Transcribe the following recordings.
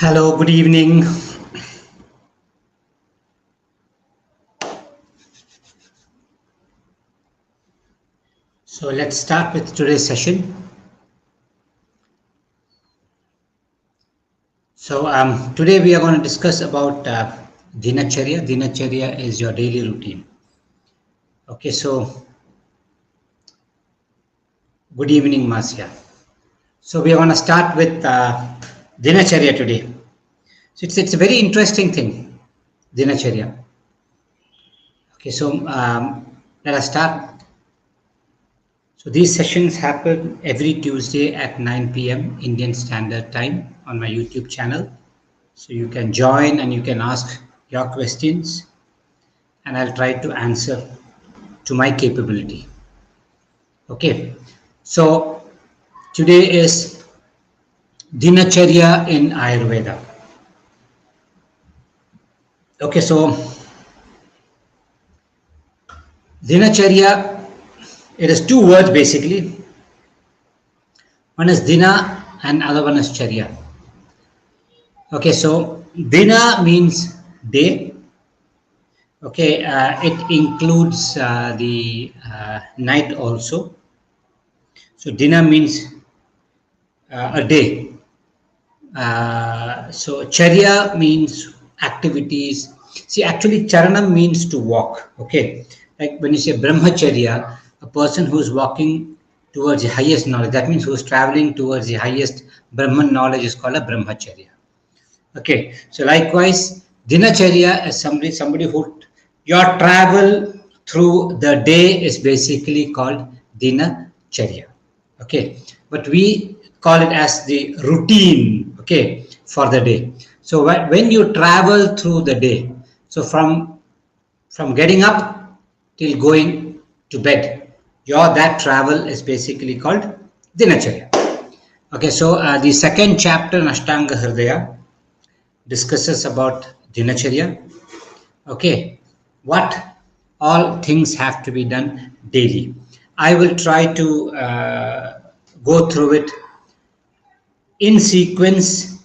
Hello, good evening. So let's start with today's session. Today we are going to discuss about Dinacharya. Dinacharya is your daily routine. Okay, so good evening, Masya. So we are going to start with Dinacharya today. So it's a very interesting thing, Dinacharya. Okay, so let us start. So these sessions happen every Tuesday at 9 p.m. Indian Standard Time on my YouTube channel. So you can join and you can ask your questions and I'll try to answer to my capability. Okay. So today is Dinacharya in Ayurveda. Okay, so Dinacharya, it is two words basically. One is Dina and other one is Charya. Okay, so Dina means day. Okay, it includes the night also. So Dina means a day. So Charya means activities. See, actually, Charanam means to walk. Okay, like when you say Brahmacharya, a person who's walking towards the highest knowledge. That means who's traveling towards the highest Brahman knowledge is called a Brahmacharya. Okay, so likewise, Dinacharya is somebody who your travel through the day is basically called Dinacharya. Okay, but we call it as the routine. Okay, for the day. So when you travel through the day, so from getting up till going to bed, your that travel is basically called Dinacharya. Okay, so the second chapter in Ashtanga Hridaya discusses about Dinacharya. Okay, what all things have to be done daily. I will try to go through it in sequence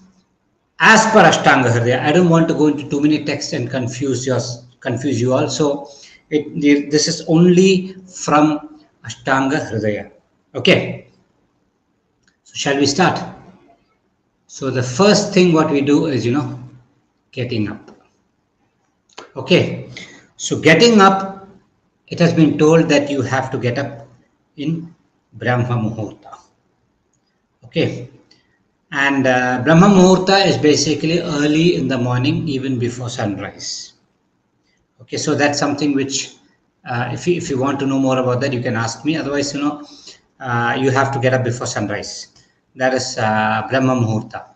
as per Ashtanga Hridaya. I don't want to go into too many texts and confuse you all. So this is only from Ashtanga Hridaya. Okay, so shall we start? So the first thing what we do is getting up. Okay, so getting up, it has been told that you have to get up in Brahma Muhurta. Okay, and Brahma Muhurta is basically early in the morning, even before sunrise. Okay, so that's something which, if you want to know more about that, you can ask me. Otherwise, you have to get up before sunrise. That is Brahma Muhurta.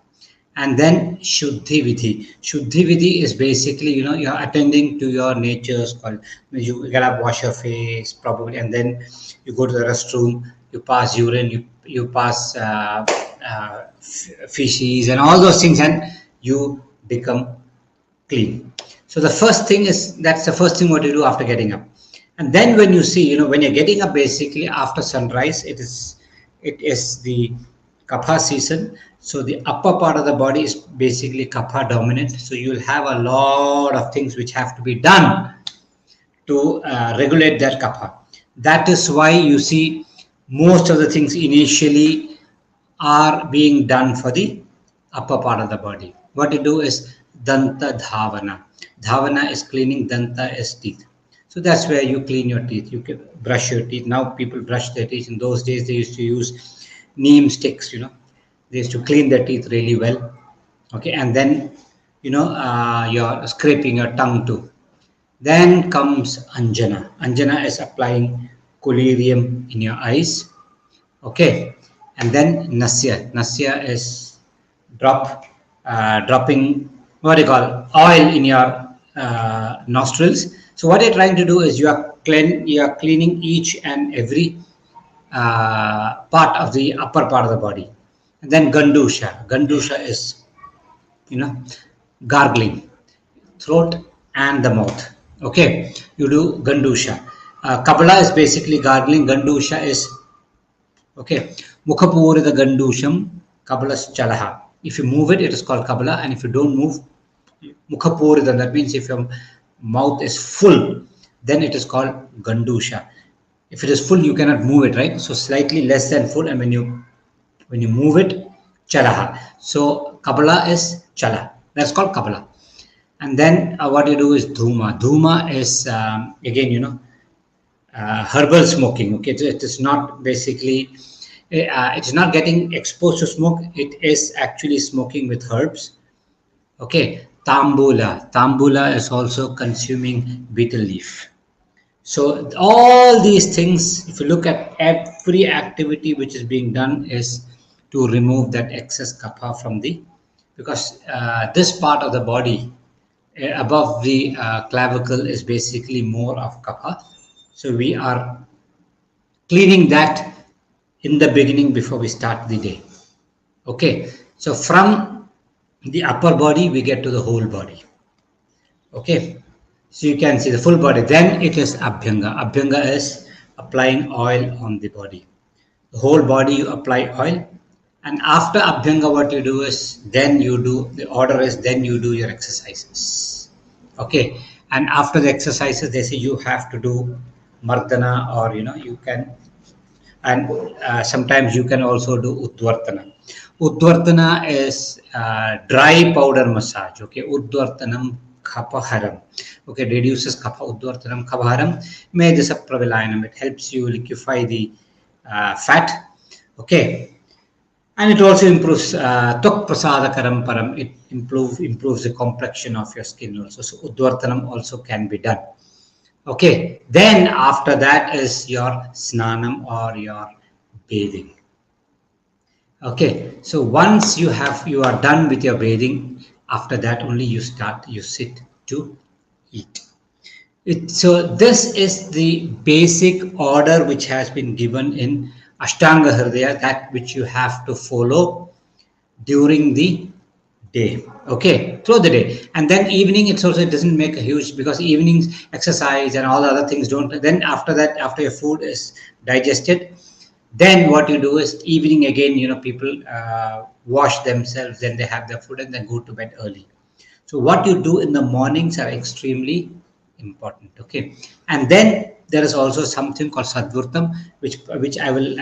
And then Shuddhi Vidhi. Shuddhi Vidhi is basically, you're attending to your nature's called. You get up, wash your face, probably, and then you go to the restroom, you pass urine, you pass feces and all those things, and you become clean. So the first thing that's the first thing what you do after getting up. And then when you see, when you're getting up, basically after sunrise, it is the Kapha season. So the upper part of the body is basically Kapha dominant. So you'll have a lot of things which have to be done to regulate that Kapha. That is why you see most of the things initially are being done for the upper part of the body. What you do is Danta Dhavana. Dhavana is cleaning, Danta is teeth. So that's where you clean your teeth. You can brush your teeth. Now people brush their teeth. In those days, they used to use neem sticks, They used to clean their teeth really well. Okay, and then, you're scraping your tongue too. Then comes Anjana. Anjana is applying collyrium in your eyes. Okay, and then Nasya. Nasya is dropping what do you call oil in your nostrils. So what you're trying to do is you are cleaning each and every part of the upper part of the body. And then Gandusha. Gandusha is gargling throat and the mouth. Okay, you do Gandusha. Kapala is basically gargling. Gandusha is okay. Mukhapurida Gandusham Kabalas Chalaha. If you move it, it is called Kabala, and if you don't move, Mukhapuridam, that means if your mouth is full, then it is called Gandusha. If it is full, you cannot move it, right? So slightly less than full, and when you move it, Chalaha. So Kabala is Chala. That's called Kabala. And then what you do is Dhuma. Dhuma is again, herbal smoking. Okay, it is not basically, it is not getting exposed to smoke. It is actually smoking with herbs. Okay, Tambula. Tambula is also consuming betel leaf. So all these things, if you look at every activity which is being done, is to remove that excess kapha from the, because this part of the body above the clavicle is basically more of kapha. So we are cleaning that in the beginning before we start the day. Okay, so from the upper body we get to the whole body. Okay, so you can see the full body. Then it is Abhyanga. Abhyanga is applying oil on the body. The whole body you apply oil, and after Abhyanga, what you do is, then you do, the order is, then you do your exercises. Okay, and after the exercises, they say you have to do Mardana, or you can, and sometimes you can also do Udvartana. Udvartana is dry powder massage. Okay, Udvartanam Kaphaharam. Okay, reduces Kapha. Udvartanam Kaphaharam. Medisa Pravilayanam. It helps you liquefy the fat. Okay, and it also improves Tok Prasada Karam Param. It improves the complexion of your skin also. So Udvartanam also can be done. Okay, then after that is your snanam or your bathing. Okay, so once you are done with your bathing, after that only you sit to eat. So this is the basic order which has been given in Ashtanga Hridaya, that which you have to follow during the day. Okay, through the day. And then evening, it's also, it doesn't make a huge, because evenings exercise and all the other things don't. Then after that, after your food is digested, then what you do is evening again, people wash themselves, then they have their food and then go to bed early. So what you do in the mornings are extremely important. Okay, and then there is also something called Sadvurtam, which I will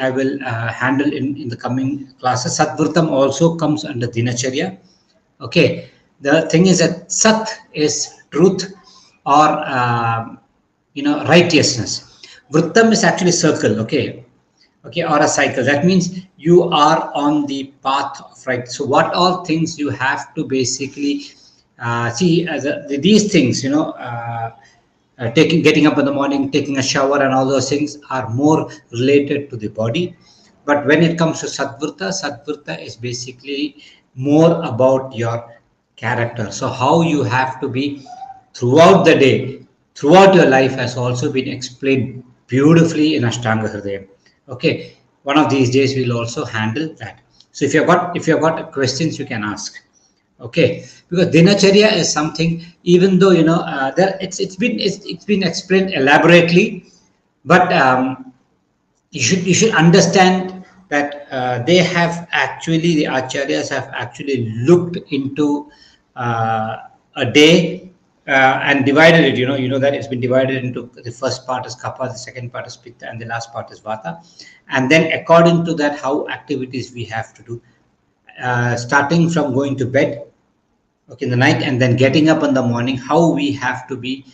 handle in the coming classes. Sadvurtam also comes under Dinacharya. Okay, the thing is that Sat is truth, or righteousness. Vrittam is actually circle. Okay, or a cycle. That means you are on the path of right. So what all things you have to basically see as these things, getting up in the morning, taking a shower, and all those things are more related to the body. But when it comes to Sadvrta is basically more about your character. So how you have to be throughout the day, throughout your life, has also been explained beautifully in Ashtanga Hridaya. Okay, one of these days we'll also handle that. So if you've got questions, you can ask. Okay, because Dinacharya is something, even though there it's been explained elaborately, but you should understand that the acharyas have actually looked into a day and divided it. You know that it's been divided into, the first part is kapha, the second part is pitta, and the last part is vata. And then according to that, how activities we have to do, starting from going to bed, okay, in the night, and then getting up in the morning, how we have to be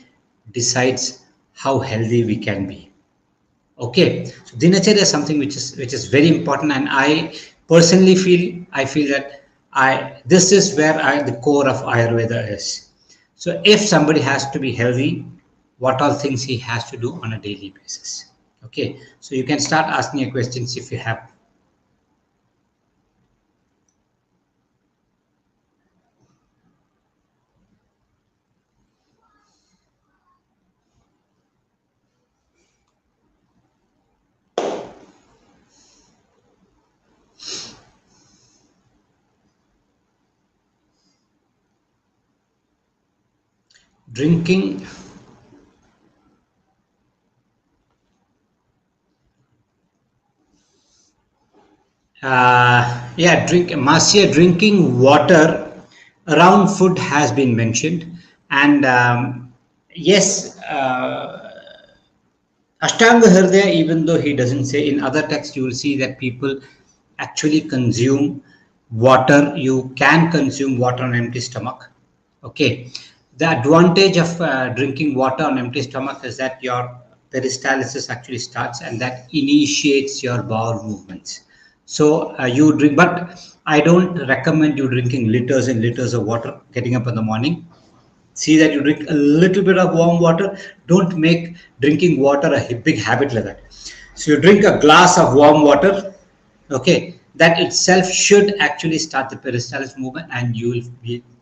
decides how healthy we can be. Okay, so Dinacharya is something which is very important, and I feel that this is where the core of Ayurveda is. So if somebody has to be healthy, what all things he has to do on a daily basis. Okay, so you can start asking your questions if you have. Drinking, Yeah, Marcia, drinking water around food has been mentioned, and yes, Ashtanga Hridaya, even though he doesn't say in other texts, you will see that people actually consume water. You can consume water on empty stomach. Okay. The advantage of drinking water on empty stomach is that your peristalsis actually starts and that initiates your bowel movements. So you drink, but I don't recommend you drinking liters and liters of water getting up in the morning. See that you drink a little bit of warm water. Don't make drinking water a big habit like that. So you drink a glass of warm water, okay, that itself should actually start the peristalsis movement and you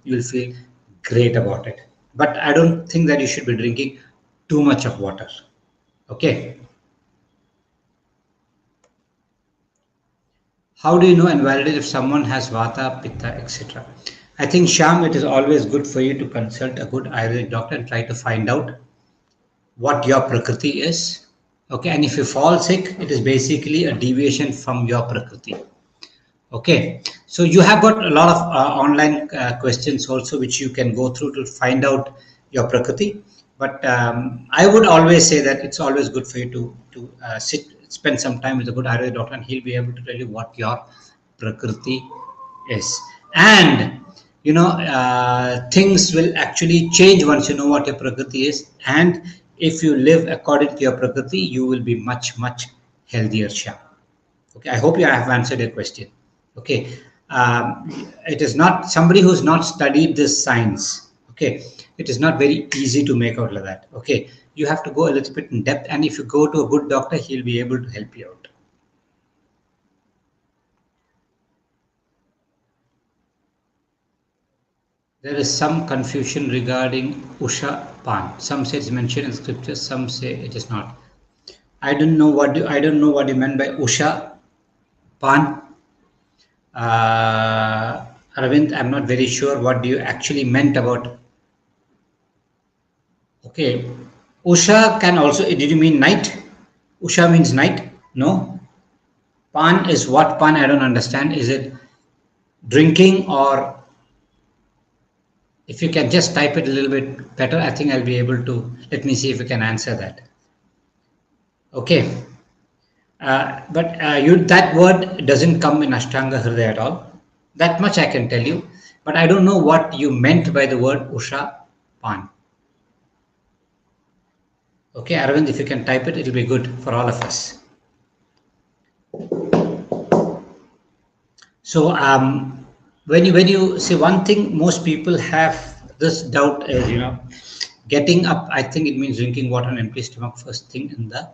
will feel great about it. But I don't think that you should be drinking too much of water. Okay. How do you know and validate if someone has vata, pitta, etc.? I think, Sham, it is always good for you to consult a good Ayurvedic doctor and try to find out what your prakriti is. Okay, and if you fall sick, it is basically a deviation from your prakriti. Okay, so you have got a lot of online questions also which you can go through to find out your prakriti. But I would always say that it's always good for you to spend some time with a good Ayurvedic doctor, and he'll be able to tell you what your prakriti is. And things will actually change once you know what your prakriti is. And if you live according to your prakriti, you will be much healthier, Sham. Okay, I hope I have answered your question. Okay, it is not somebody who's not studied this science. Okay, it is not very easy to make out like that. Okay, you have to go a little bit in depth, and if you go to a good doctor, he'll be able to help you out. There is some confusion regarding Usha Pan. Some say it's mentioned in scriptures, some say it is not. I don't know what you meant by Usha Pan. Arvind, I'm not very sure what you actually meant about. Okay, Usha can also. Did you mean night? Usha means night. No. Pan is what pan? I don't understand. Is it drinking, or if you can just type it a little bit better, I think I'll be able to. Let me see if you can answer that. Okay. But that word doesn't come in Ashtanga Hridaya at all. That much I can tell you. But I don't know what you meant by the word Usha Pan. Okay, Arvind, if you can type it, it'll be good for all of us. So when you see one thing, most people have this doubt is, getting up. I think it means drinking water on empty stomach first thing in the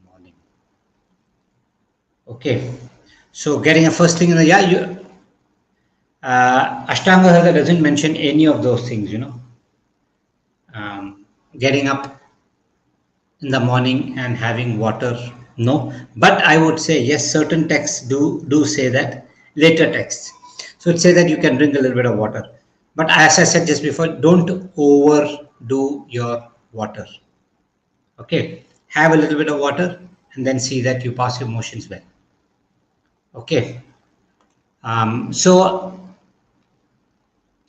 morning. Okay, so getting a first thing in the Ashtanga Hridaya doesn't mention any of those things. Getting up in the morning and having water, no. But I would say yes, certain texts do say that, later texts. So it says that you can drink a little bit of water. But as I said just before, don't overdo your water. Okay, have a little bit of water and then see that you pass your motions well. Okay. So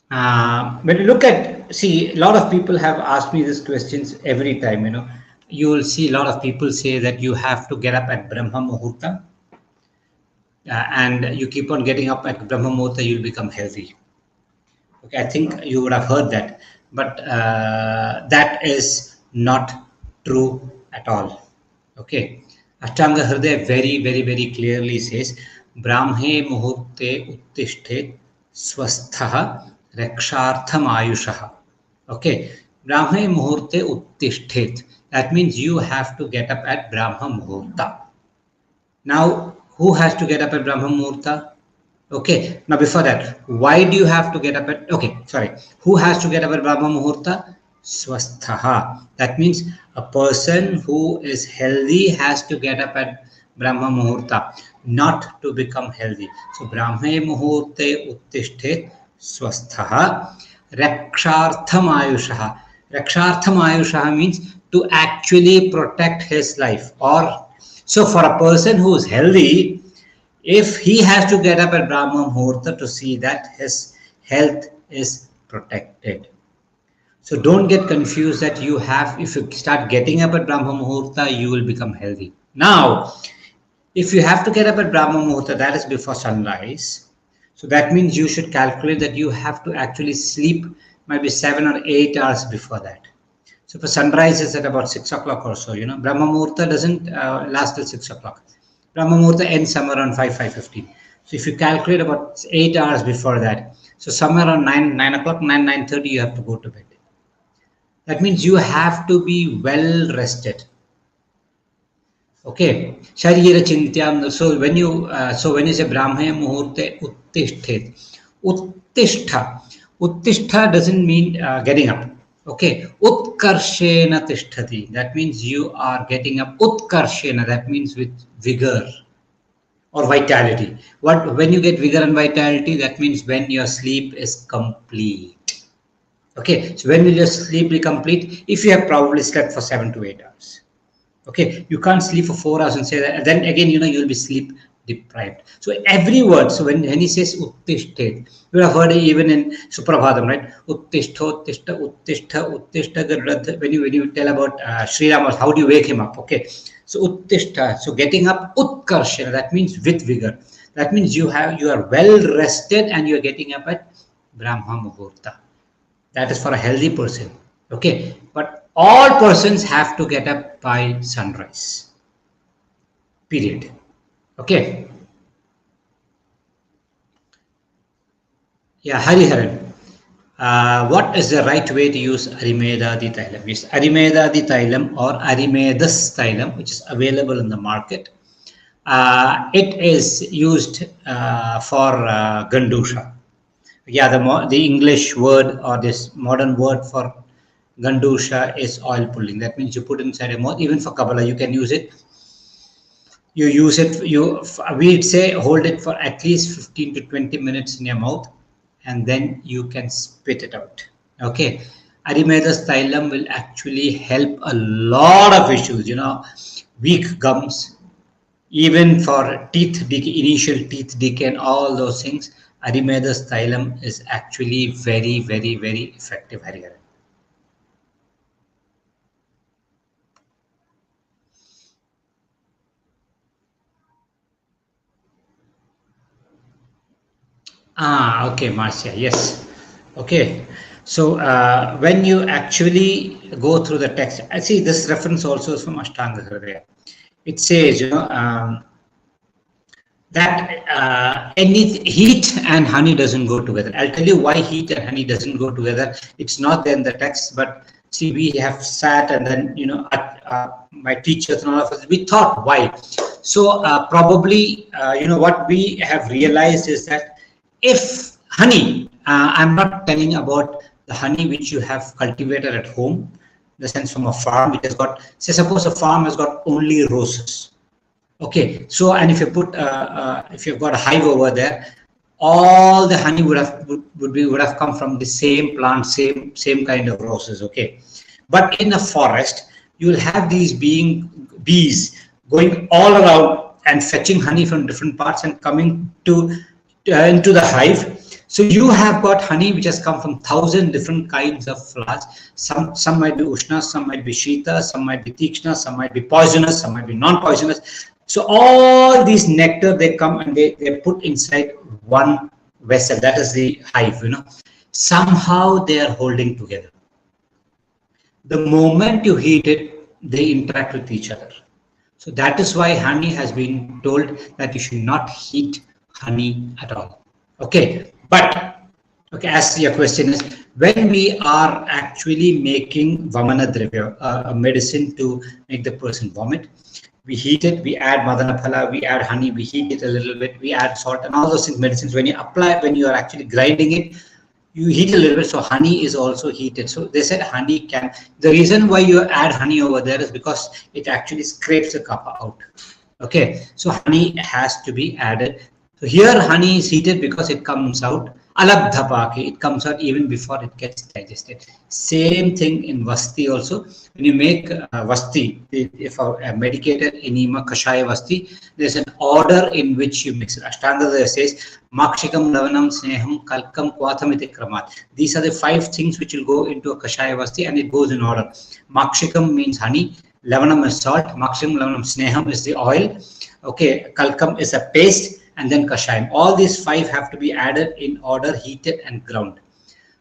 when you look at, see, a lot of people have asked me these questions every time. You will see a lot of people say that you have to get up at Brahma Muhurta, and you keep on getting up at Brahma Muhurta, you'll become healthy. Okay, I think you would have heard that, but that is not true at all. Okay, Ashtanga Hridaya very clearly says, Brahme Muhurte Uttishtet Swastha Rakshartham Ayushaha. Okay, Brahme Muhurte Uttishtet. That means you have to get up at Brahma Muhurta. Now, who has to get up at Brahma Muhurta? Okay, now before that, why do you have to get up at, who has to get up at Brahma Muhurta? Swasthaha. That means a person who is healthy has to get up at Brahma Muhurta, not to become healthy. So, Brahme Muhurte Uttishtet Swasthaha Rakshartham Ayushaha. Rakshartham Ayushaha means to actually protect his life. Or, so for a person who is healthy, If he has to get up at Brahma Muhurta to see that his health is protected. So don't get confused that you have, if you start getting up at Brahma Muhurta, you will become healthy. Now, if you have to get up at Brahma Muhurta, that is before sunrise. So that means you should calculate that you have to actually sleep maybe 7 or 8 hours before that. So for sunrise is at about 6 o'clock or so, Brahma Muhurta doesn't last till 6 o'clock. Brahma Muhurta ends somewhere around 5:15. So if you calculate about 8 hours before that, so somewhere around 9 o'clock, 9:30, you have to go to bed. That means you have to be well rested. Okay. Sharira chintyam. So when you say Brahma Muhurte Uttishtet, Uttishta doesn't mean getting up. Okay. Utkarshena tishtati. That means you are getting up. Utkarshena. That means with vigor or vitality. When you get vigor and vitality, that means when your sleep is complete. Okay, so when will your sleep be complete? If you have probably slept for 7 to 8 hours. Okay, you can't sleep for 4 hours and say that. And then again, you'll be sleep deprived. So every word, so when he says uttishtet, you have heard it even in Suprabhatam, right? Uttishta, uttishta, uttishta, uttishta. When you tell about Sri Rama, how do you wake him up? Okay, so uttishta, so getting up, utkarshana, that means with vigor. That means you are well rested and you are getting up at Brahma Muhurta. That is for a healthy person. Okay. But all persons have to get up by sunrise. Period. Okay. Yeah, Hariharan. What is the right way to use Arimedadi Thailam? Yes, Arimedadi Thailam or Arimedas Thailam, which is available in the market. It is used for Gandusha. Yeah, the English word or this modern word for Gandusha is oil pulling. That means you put inside a mouth. Even for Kabbalah, you can use it. You use it. We'd say hold it for at least 15 to 20 minutes in your mouth, and then you can spit it out. Okay. Arimedas Thailam will actually help a lot of issues. Weak gums, even for teeth decay, initial teeth decay, and all those things. Arimedas Thailam is actually very, very, very effective. Hariharan. Okay, Marcia. Yes. Okay. So when you actually go through the text, I see this reference also is from Ashtanga Hridaya. It says, that any heat and honey doesn't go together. I'll tell you why heat and honey doesn't go together. It's not there in the text, but see, we have sat and then, my teachers and all of us, we thought why. So probably, what we have realized is that if honey, I'm not telling about the honey which you have cultivated at home, in the sense from a farm, which has got, say, suppose a farm has got only roses. Okay, so and if you put if you've got a hive over there, all the honey would have come from the same plant, same kind of roses. Okay, but in a forest, you will have these bees going all around and fetching honey from different parts and coming to into the hive. So you have got honey which has come from 1,000 different kinds of flowers. Some might be ushna, some might be shita, some might be tikshna, some might be poisonous, some might be non-poisonous. So all these nectar, they come and they're put inside one vessel. That is the hive, Somehow they are holding together. The moment you heat it, they interact with each other. So that is why honey has been told that you should not heat honey at all. Okay, but as your question is, when we are actually making vamana dravya, a medicine to make the person vomit, we heat it, we add madanaphala, we add honey, we heat it a little bit, we add salt and all those things, medicines. When you apply, when you are actually grinding it, you heat a little bit. So honey is also heated. So they said honey can, the reason why you add honey over there is because it actually scrapes the kapha out. Okay, so honey has to be added. So here honey is heated because it comes out. Alabdhapaki, it comes out even before it gets digested. Same thing in Vasti also. When you make Vasti, if a medicated enema Kashaya Vasti, there's an order in which you mix it. Ashtanga says, Makshikam, Lavanam, Sneham, Kalkam, Kvatamiti Kramat. These are the 5 things which will go into a Kashaya Vasti, and it goes in order. Makshikam means honey, Lavanam is salt, Makshikam, Lavanam, Sneham is the oil, okay, Kalkam is a paste, and then Kashayam. All these 5 have to be added in order, heated and ground.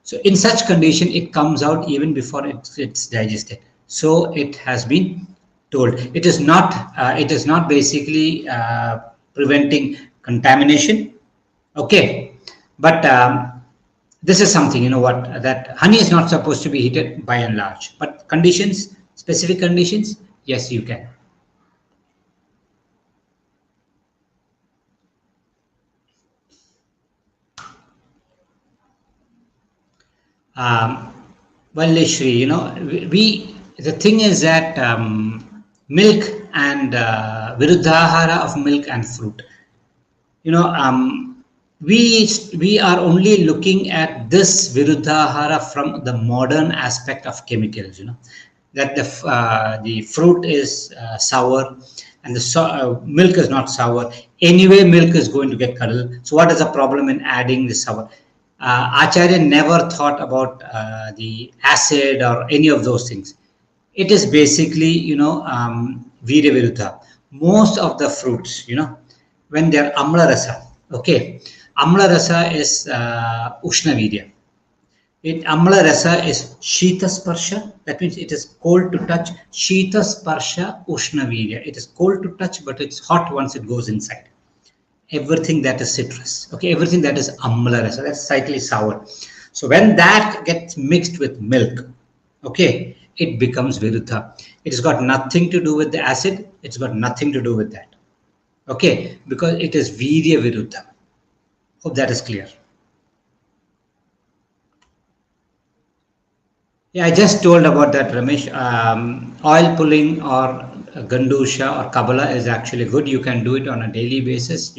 So in such condition, it comes out even before it's digested. So it has been told. It is not basically preventing contamination. Okay, but this is something, you know what, that honey is not supposed to be heated by and large. But conditions, specific conditions, yes, you can. Well, Shri, you know, the thing is that milk and viruddhahara of milk and fruit, you know, we are only looking at this viruddhahara from the modern aspect of chemicals, you know, that the fruit is sour and the milk is not sour. Anyway, milk is going to get curdled. So what is the problem in adding the sour? Acharya never thought about the acid or any of those things. It is basically, you know, Virya Viruddha. Most of the fruits, you know, when they are Amla Rasa, okay, Amla Rasa is Ushna Virya. Amla Rasa is Shita Sparsha, that means it is cold to touch. Shita Sparsha Ushna Virya. It is cold to touch, but it's hot once it goes inside. Everything that is citrus, okay, everything that is amla rasa, that's slightly sour. So when that gets mixed with milk, okay, it becomes viruddha. It's got nothing to do with the acid. It's got nothing to do with that, okay, because it is virya viruddha. Hope that is clear. Yeah, I just told about that, Ramesh. Oil pulling or Gandusha or Kabbalah is actually good. You can do it on a daily basis.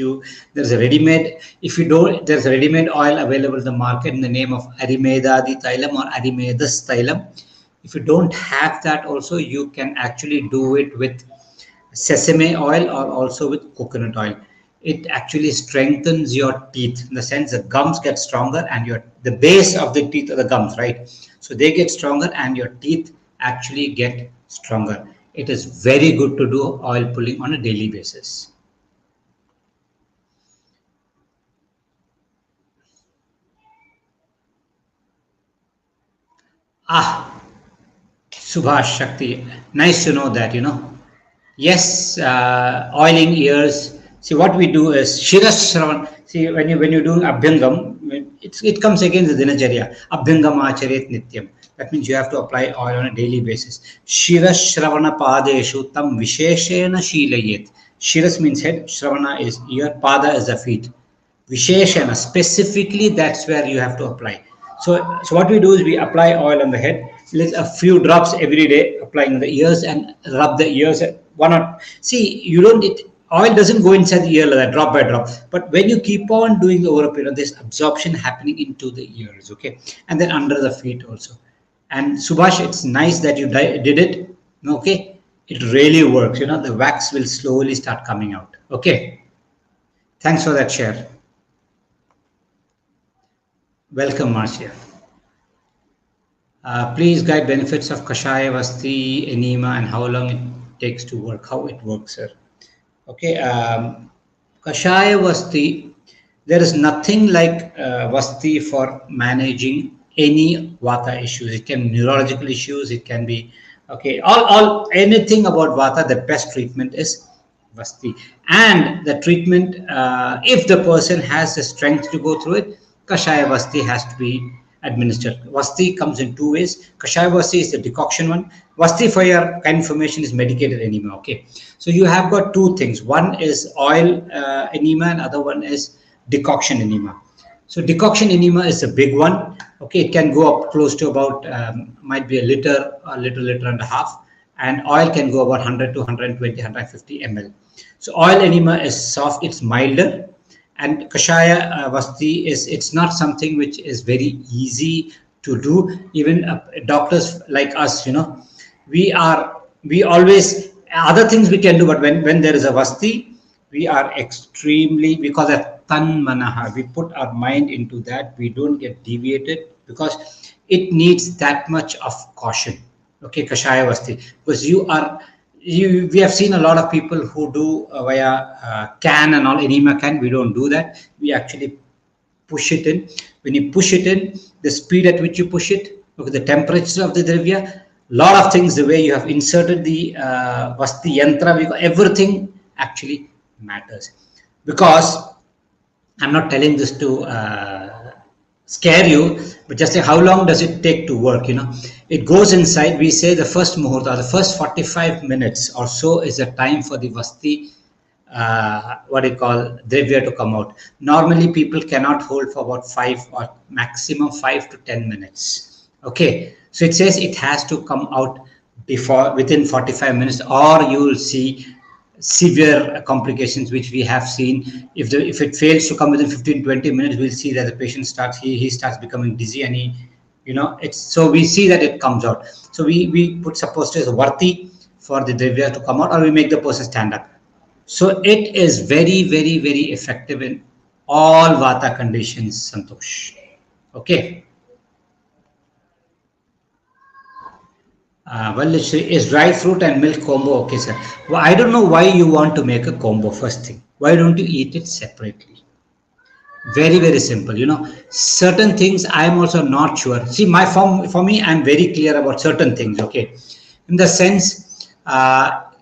There's a ready-made. If you don't, there's a ready-made oil available in the market in the name of Arimedadi Thailam or Arimedas Thailam. If you don't have that, also you can actually do it with sesame oil or also with coconut oil. It actually strengthens your teeth in the sense the gums get stronger and the base of the teeth are the gums, right? So they get stronger and your teeth actually get stronger. It is very good to do oil pulling on a daily basis. Subhash Shakti, nice to know that, you know. Yes, oiling ears. See, what we do is Shirashravan. See, when you're doing Abhyangam, it comes against the Dinacharya. Abhyangam Acharet Nityam. That means you have to apply oil on a daily basis. Shirashravana Padeshu Tam Visheshena Shilayet. Shiras means head, Shravana is ear, Pada is the feet. Visheshena, specifically, that's where you have to apply. So what we do is we apply oil on the head, a few drops every day, applying the ears and rub the ears. See, you don't. Oil doesn't go inside the ear like that, drop by drop. But when you keep on doing the over a period, there's absorption happening into the ears, okay, and then under the feet also. And Subhash, it's nice that you did it, okay. It really works. You know, the wax will slowly start coming out. Okay. Thanks for that share. Welcome, Marcia. Please guide benefits of Kashaya Vasti, enema, and how long it takes to work, how it works, sir. Okay, Kashaya Vasti, there is nothing like Vasti for managing any Vata issues. It can be neurological issues, it can be, okay, anything about Vata, the best treatment is Vasti. And the treatment, if the person has the strength to go through it, Kashaya Vasti has to be administered. Vasti comes in 2 ways. Kashaya Vasti is the decoction one. Vasti, for your kind information, is medicated enema. Okay, so you have got 2 things. One is oil enema, and other one is decoction enema. So decoction enema is a big one. Okay, it can go up close to about might be a liter and a half, and oil can go about 100 to 120, 150 ml. So oil enema is soft, it's milder, And Kashaya Vasti it's not something which is very easy to do. Even doctors like us, we always, other things we can do, but when there is a Vasti, we are extremely, because of tan manaha, we put our mind into that. We don't get deviated because it needs that much of caution. Okay, Kashaya Vasti, because we have seen a lot of people who do via can and all, enema can. We don't do that. We actually push it in. When you push it in, the speed at which you push it, okay, the temperature of the dravya, lot of things, the way you have inserted the Vasti yantra, everything actually matters. Because I'm not telling this to scare you, but just like how long does it take to work? It goes inside. We say the first muhurta, the first 45 minutes or so is the time for the Vasti, what do you call, dravya to come out. Normally, people cannot hold for about 5 or maximum 5 to 10 minutes. Okay, so it says it has to come out within 45 minutes, or you will see severe complications which we have seen. If it fails to come within 15-20 minutes, we'll see that the patient starts becoming dizzy, and it's, so we see that it comes out. So we put supposed as varti for the dravya to come out, or we make the person stand up. So it is very, very, very effective in all vata conditions, Santosh. Okay. Well, is dry fruit and milk combo okay, sir? Well, I don't know why you want to make a combo. First thing, why don't you eat it separately? Very, very simple. Certain things I am also not sure. See, for me, I'm very clear about certain things. Okay, in the sense,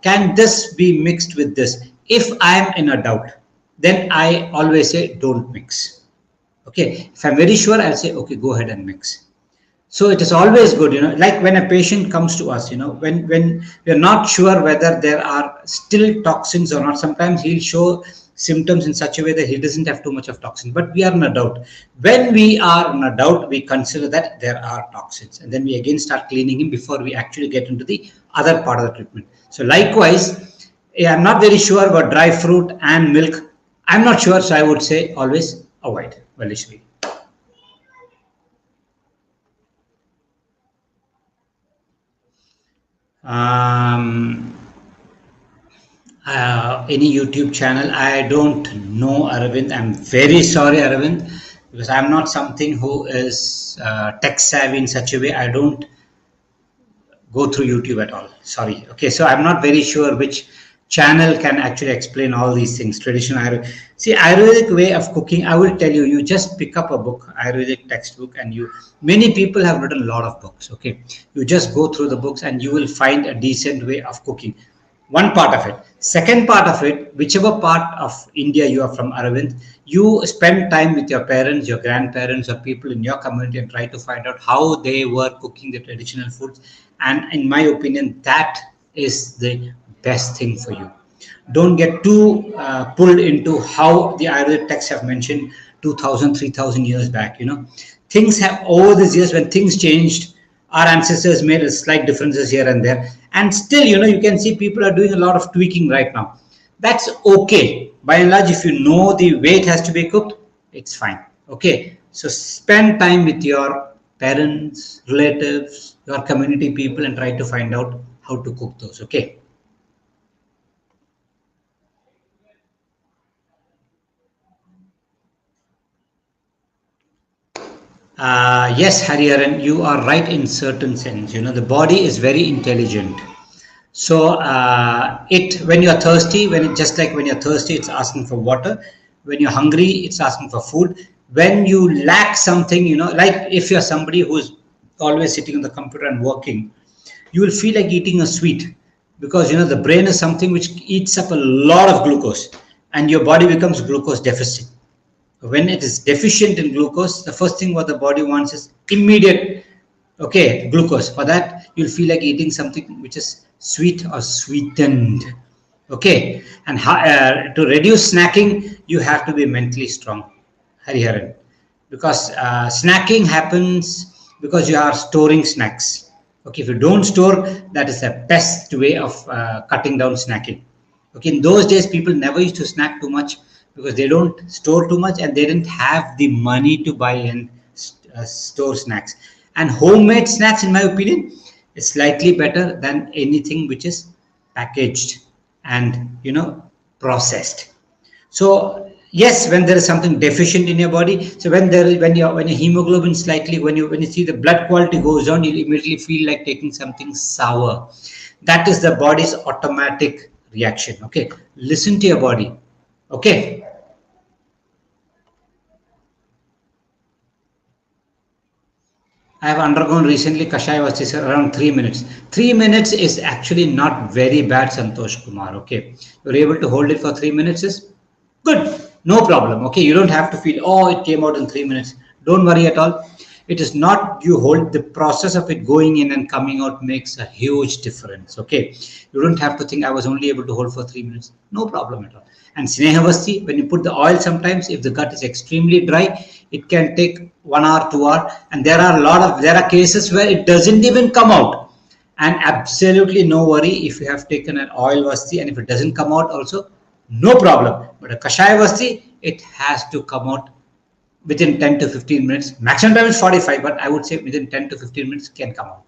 can this be mixed with this? If I am in a doubt, then I always say don't mix. Okay, if I'm very sure, I'll say okay, go ahead and mix. So it is always good, like when a patient comes to us, when we're not sure whether there are still toxins or not, sometimes he'll show symptoms in such a way that he doesn't have too much of toxin, but we are in a doubt. When we are in a doubt, we consider that there are toxins, and then we again start cleaning him before we actually get into the other part of the treatment. So likewise, I'm not very sure about dry fruit and milk. I'm not sure, so I would say always avoid. Well, actually. Any YouTube channel? I don't know, Aravind. I'm very sorry, Aravind, because I'm not something who is tech savvy in such a way. I don't go through YouTube at all. Sorry. Okay, so I'm not very sure which channel can actually explain all these things. Traditional Ayurvedic. See, Ayurvedic way of cooking, I will tell you, you just pick up a book, Ayurvedic textbook, and many people have written a lot of books. Okay, you just go through the books and you will find a decent way of cooking. One part of it. Second part of it, whichever part of India you are from, Aravind, you spend time with your parents, your grandparents, or people in your community and try to find out how they were cooking the traditional foods. And in my opinion, that is the best thing for you. Don't get too pulled into how the Ayurvedic texts have mentioned 2,000, 3,000 years back. Things have, over these years, when things changed, our ancestors made slight differences here and there. And still, you can see people are doing a lot of tweaking right now. That's okay. By and large, if you know the way it has to be cooked, it's fine. Okay. So spend time with your parents, relatives, your community people, and try to find out how to cook those. Okay. Yes, Hariharan, you are right in certain sense. The body is very intelligent. So when you're thirsty, just like when you're thirsty, it's asking for water. When you're hungry, it's asking for food. When you lack something, like if you're somebody who's always sitting on the computer and working, you will feel like eating a sweet, because the brain is something which eats up a lot of glucose, and your body becomes glucose deficit. When it is deficient in glucose, the first thing what the body wants is immediate, glucose. For that, you'll feel like eating something which is sweet or sweetened. Okay, and to reduce snacking, you have to be mentally strong, Hariharan, because snacking happens because you are storing snacks. Okay, if you don't store, that is the best way of cutting down snacking. Okay, in those days, people never used to snack too much, because they don't store too much and they didn't have the money to buy and store snacks. And homemade snacks, in my opinion, is slightly better than anything which is packaged and processed. So yes, when there is something deficient in your body, so when your hemoglobin slightly, when you see the blood quality goes down, you immediately feel like taking something sour. That is the body's automatic reaction. Okay, listen to your body. Okay. I have undergone recently Kashaya Vasti around 3 minutes. 3 minutes is actually not very bad, Santosh Kumar. Okay, you're able to hold it for 3 minutes is good, no problem. Okay, you don't have to feel, oh, it came out in 3 minutes. Don't worry at all. It is not you hold, the process of it going in and coming out makes a huge difference. Okay, you don't have to think I was only able to hold for 3 minutes. No problem at all. And Snehavasti, when you put the oil, sometimes if the gut is extremely dry, it can take 1 hour, 2 hour, and there are cases where it doesn't even come out. And absolutely no worry if you have taken an oil vasti and if it doesn't come out also, no problem. But a Kashaya vasti, it has to come out within 10 to 15 minutes. Maximum time is 45, but I would say within 10 to 15 minutes can come out.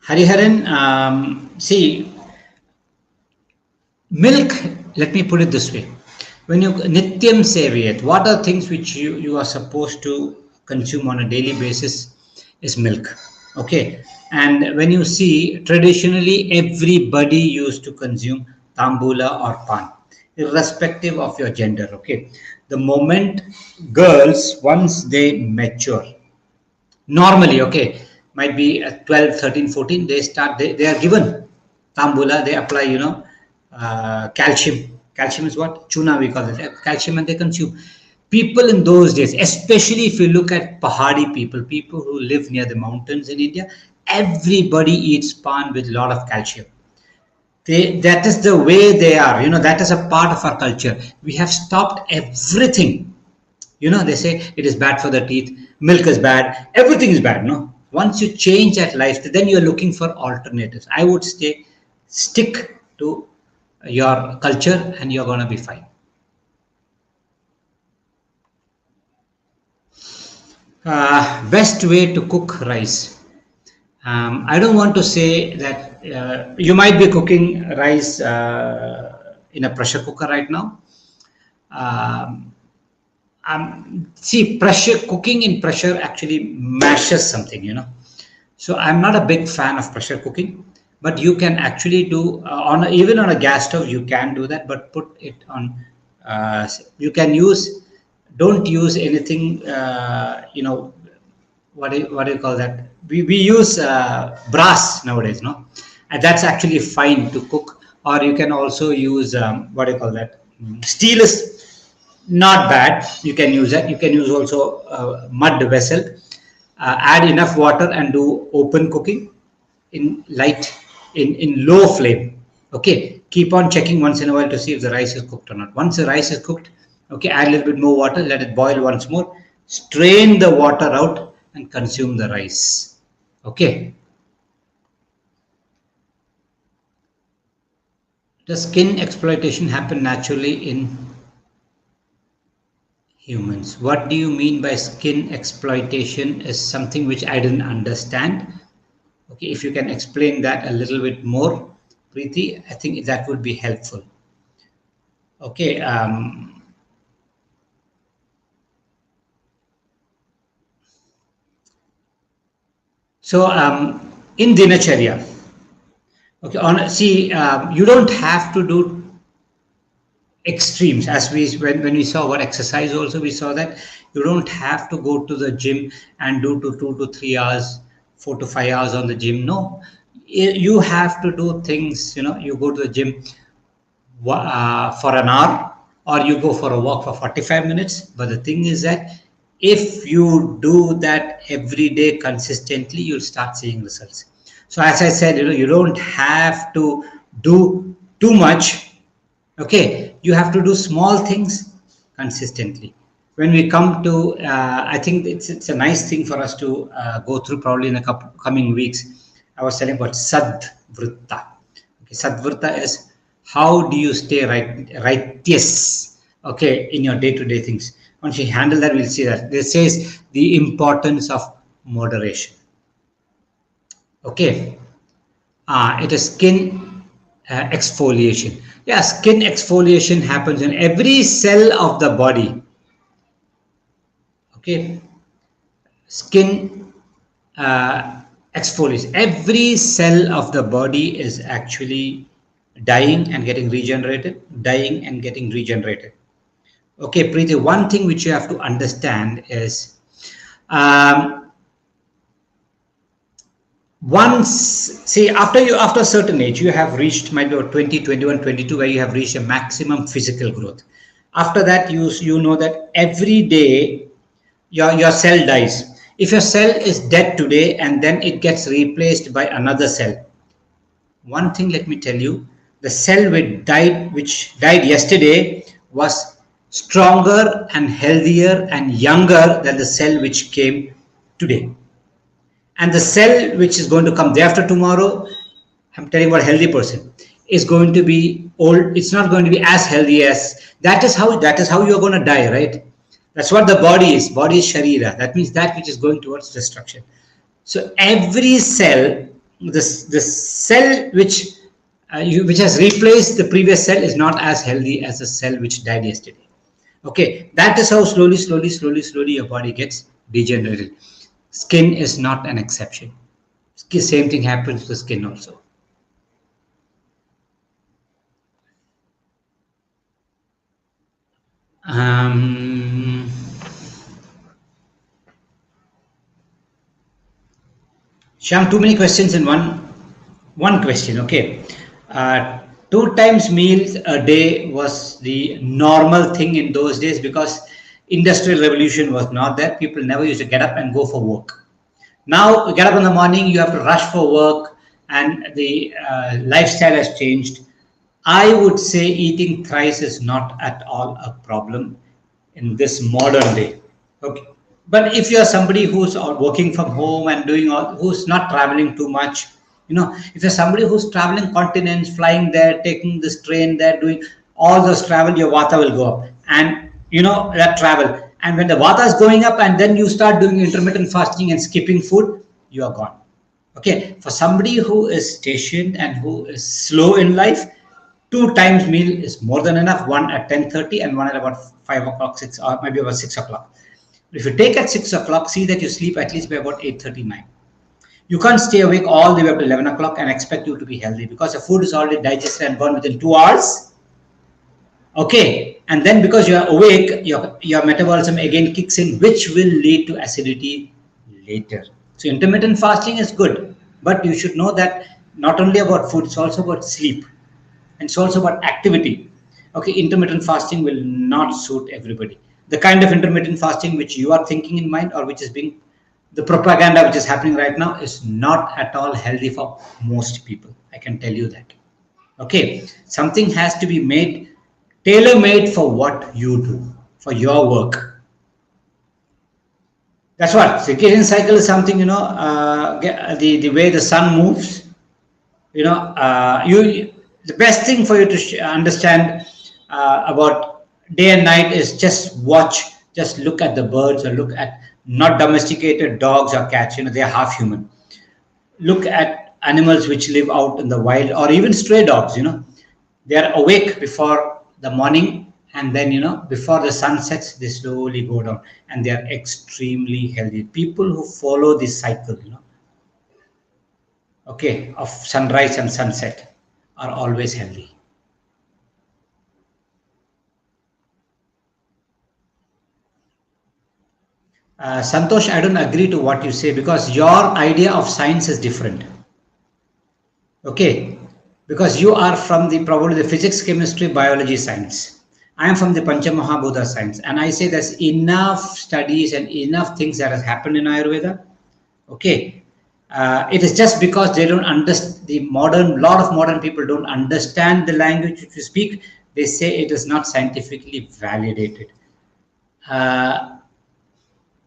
Hariharan, see, milk, let me put it this way. When you nityam seviyat, what are things which you are supposed to consume on a daily basis is milk. Okay. And when you see, traditionally, everybody used to consume tambula or pan, irrespective of your gender. Okay. The moment girls, once they mature, normally, okay, might be at 12, 13, 14, they are given tambula, they apply, calcium is what chuna, we call it calcium, and they consume. People in those days, especially if you look at pahadi people who live near the mountains in India, everybody eats pan with a lot of calcium. That is the way they are, that is a part of our culture. We have stopped everything. They say it is bad for the teeth, milk is bad, everything is bad. No, once you change that lifestyle, then you're looking for alternatives. I would stick to your culture and you're going to be fine. Best way to cook rice. I don't want to say that you might be cooking rice in a pressure cooker right now. See, cooking in pressure actually mashes something, So I'm not a big fan of pressure cooking, but you can actually do even on a gas stove. You can do that, but put it on. You can don't use anything. What do you call that? We use brass nowadays, no, and that's actually fine to cook. Or you can also use what do you call that? Steel is not bad. You can use that. You can use also mud vessel. Add enough water and do open cooking in low flame. Okay, keep on checking once in a while to see if the rice is cooked or not. Once the rice is cooked, okay, add a little bit more water, let it boil once more, strain the water out and consume the rice. Okay. Does skin exploitation happen naturally in humans? What do you mean by skin exploitation is something which I didn't understand. Okay, if you can explain that a little bit more, Preeti, I think that would be helpful. Okay. So in Dinacharya, okay, you don't have to do extremes. As when we saw what exercise also, we saw that you don't have to go to the gym and do 2 to 3 hours, 4 to 5 hours on the gym. No, you have to do things, you go to the gym for an hour or you go for a walk for 45 minutes. But the thing is that if you do that every day consistently, you'll start seeing results. So as I said, you don't have to do too much. Okay, you have to do small things consistently. when we come to, I think it's a nice thing for us to go through probably in the coming weeks. I was telling about Sadvrutta. Okay, Sadvrutta is how do you stay righteous, okay, in your day-to-day things. Once you handle that, we'll see that. This says the importance of moderation. Okay, it is skin exfoliation. Yeah, skin exfoliation happens in every cell of the body. Okay, skin exfoliation. Every cell of the body is actually dying and getting regenerated, dying and getting regenerated. Okay, Preeti, one thing which you have to understand is once, see, after a certain age, you have reached maybe about 20, 21, 22, where you have reached a maximum physical growth. After that, you know that every day your cell dies. If your cell is dead today and then it gets replaced by another cell, one thing let me tell you, the cell which died yesterday was stronger and healthier and younger than the cell which came today. And the cell which is going to come day after tomorrow, I'm telling you about a healthy person, is going to be old. It's not going to be as healthy as that is how you're going to die, right? That's what the body is. Body is sharira. That means that which is going towards destruction. So every cell, the cell which has replaced the previous cell is not as healthy as the cell which died yesterday. Okay, that is how slowly your body gets degenerated. Skin is not an exception. Same thing happens to the skin also. Shyam, too many questions in one question. Okay, 2 times meals a day was the normal thing in those days because industrial revolution was not there. People never used to get up and go for work. Now you get up in the morning, you have to rush for work, and the lifestyle has changed. I would say eating thrice is not at all a problem in this modern day. Okay, but if you are somebody who's working from home and who's not traveling too much, if you're somebody who's traveling continents, flying there, taking this train there, doing all those travel, your vata will go up, and that travel. And when the vata is going up, and then you start doing intermittent fasting and skipping food, you are gone. Okay, for somebody who is stationed and who is slow in life, 2 times meal is more than enough. One at 10:30 and one at about 5 o'clock, 6, or maybe about 6 o'clock. If you take at 6 o'clock, see that you sleep at least by about 8:39. You can't stay awake all the way up to 11 o'clock and expect you to be healthy because the food is already digested and gone within 2 hours. Okay, and then because you are awake, your metabolism again kicks in, which will lead to acidity later. So intermittent fasting is good, but you should know that not only about food, it's also about sleep, and it's also about activity. Okay, intermittent fasting will not suit everybody. The kind of intermittent fasting which you are thinking in mind, or which is being the propaganda which is happening right now, is not at all healthy for most people. I can tell you that. Okay, something has to be made tailor-made for what you do, for your work. That's what circadian cycle is. Something, the way the sun moves, the best thing for you to understand about day and night is just look at the birds, or look at not domesticated dogs or cats. They are half human. Look at animals which live out in the wild, or even stray dogs. They are awake before the morning, and then before the sun sets, they slowly go down, and they are extremely healthy. People who follow this cycle, okay, of sunrise and sunset, are always healthy. Santosh, I don't agree to what you say, because your idea of science is different. Okay, because you are from probably the physics, chemistry, biology science. I am from the Panchamahabhuta science, and I say there's enough studies and enough things that has happened in Ayurveda. Okay, it is just because they don't understand lot of modern people don't understand the language which we speak. They say it is not scientifically validated. Uh,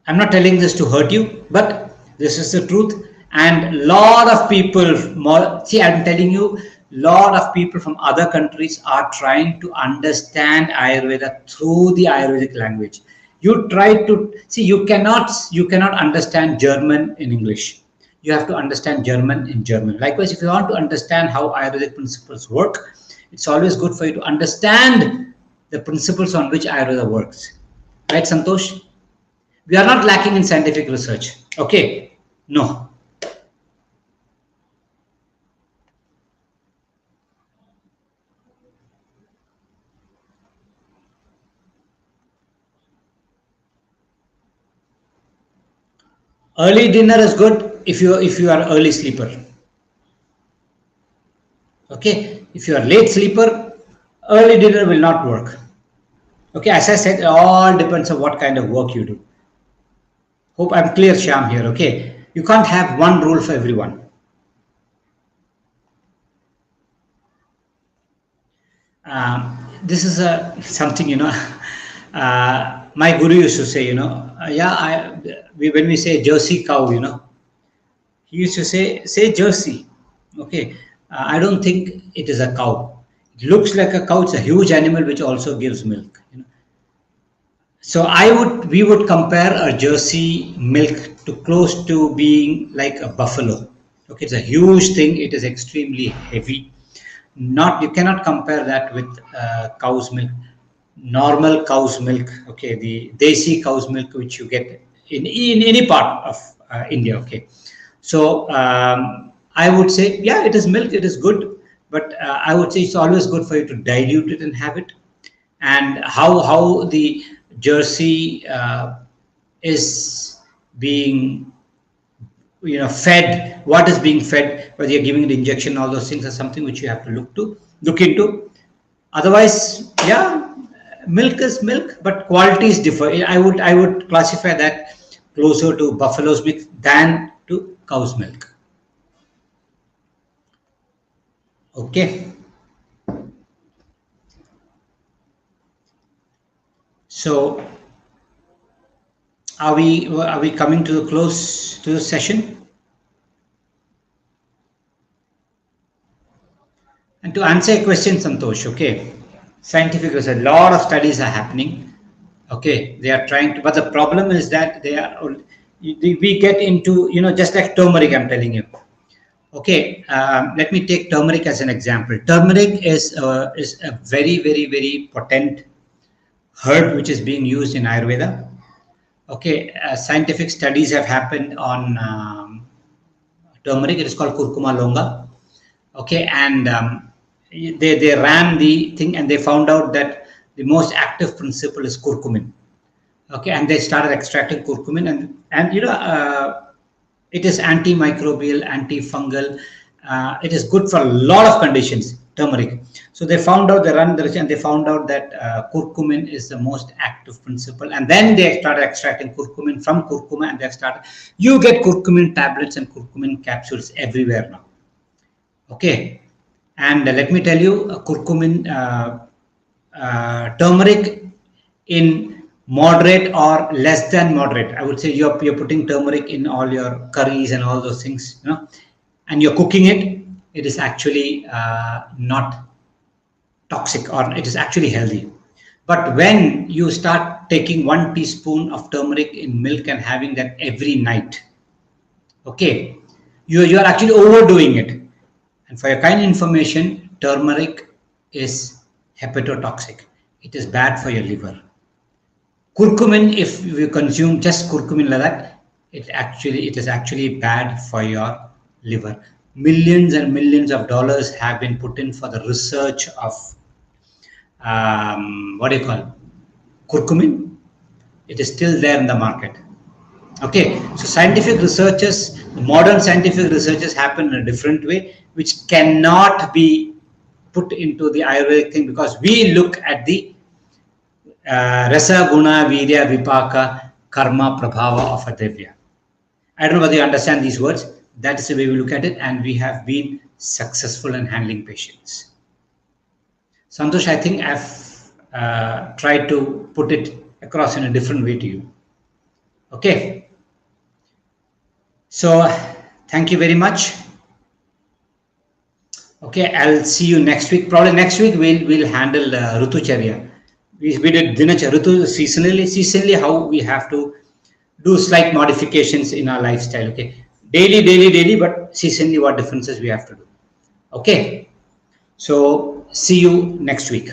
I'm not telling this to hurt you, but this is the truth. And lot of people, more, see, I'm telling you, lot of people from other countries are trying to understand Ayurveda through the Ayurvedic language. You try to see, you cannot understand German in English. You have to understand German in German. Likewise, if you want to understand how Ayurvedic principles work, it's always good for you to understand the principles on which Ayurveda works. Right, Santosh? We are not lacking in scientific research. Okay? No. Early dinner is good if you are early sleeper. Okay? If you are late sleeper, early dinner will not work. Okay, as I said, it all depends on what kind of work you do. Hope I'm clear, Sham, here. Okay? You can't have one rule for everyone. This is something, my guru used to say, when we say Jersey cow, he used to say Jersey. Okay, I don't think it is a cow. It looks like a cow. It's a huge animal which also gives milk. So we would compare a Jersey milk to close to being like a buffalo. Okay, it's a huge thing. It is extremely heavy. Not You cannot compare that with cow's milk, normal cow's milk. Okay, the desi cow's milk which you get in any part of India. Okay, so I would say, yeah, it is milk. It is good, but I would say it's always good for you to dilute it and have it. And how the Jersey is being fed, what is being fed, whether you're giving it injection, all those things are something which you have to look into. Otherwise, yeah, milk is milk, but qualities differ. I would classify that closer to buffalo's milk than to cow's milk. Okay, so are we coming to the close to the session? And to answer a question, Santosh, okay, scientific research, a lot of studies are happening. Okay, they are trying to, but the problem is that we get into, just like turmeric, I'm telling you. Okay, let me take turmeric as an example. Turmeric is a very, very, very potent herb which is being used in Ayurveda. Okay, scientific studies have happened on turmeric. It is called curcuma longa. Okay, and they ran the thing and they found out that the most active principle is curcumin. Okay, and they started extracting curcumin, and it is antimicrobial, antifungal. It is good for a lot of conditions, turmeric. So they found out, they ran the research and they found out that curcumin is the most active principle. And then they started extracting curcumin from curcuma, and you get curcumin tablets and curcumin capsules everywhere now. Okay, and let me tell you, curcumin, turmeric in moderate or less than moderate. I would say you're putting turmeric in all your curries and all those things, and you're cooking it. It is actually not toxic, or it is actually healthy. But when you start taking 1 teaspoon of turmeric in milk and having that every night, okay, you are actually overdoing it. And for your kind information, turmeric is hepatotoxic. It is bad for your liver. Curcumin, if you consume just curcumin like that, it is actually bad for your liver. Millions and millions of dollars have been put in for the research of what do you call curcumin. It is still there in the market. Okay, so scientific researches, modern scientific researches happen in a different way, which cannot be put into the Ayurvedic thing, because we look at the rasa, guna, virya, vipaka, karma, prabhava of a devya. I don't know whether you understand these words. That is the way we look at it, and we have been successful in handling patients. Santosh, I think I've tried to put it across in a different way to you. Okay. So thank you very much. Okay, I'll see you next week. Probably next week we'll handle Rutucharya. We did Dinacharya, Rutu seasonally how we have to do slight modifications in our lifestyle. Okay, daily, but seasonally what differences we have to do. Okay, so see you next week.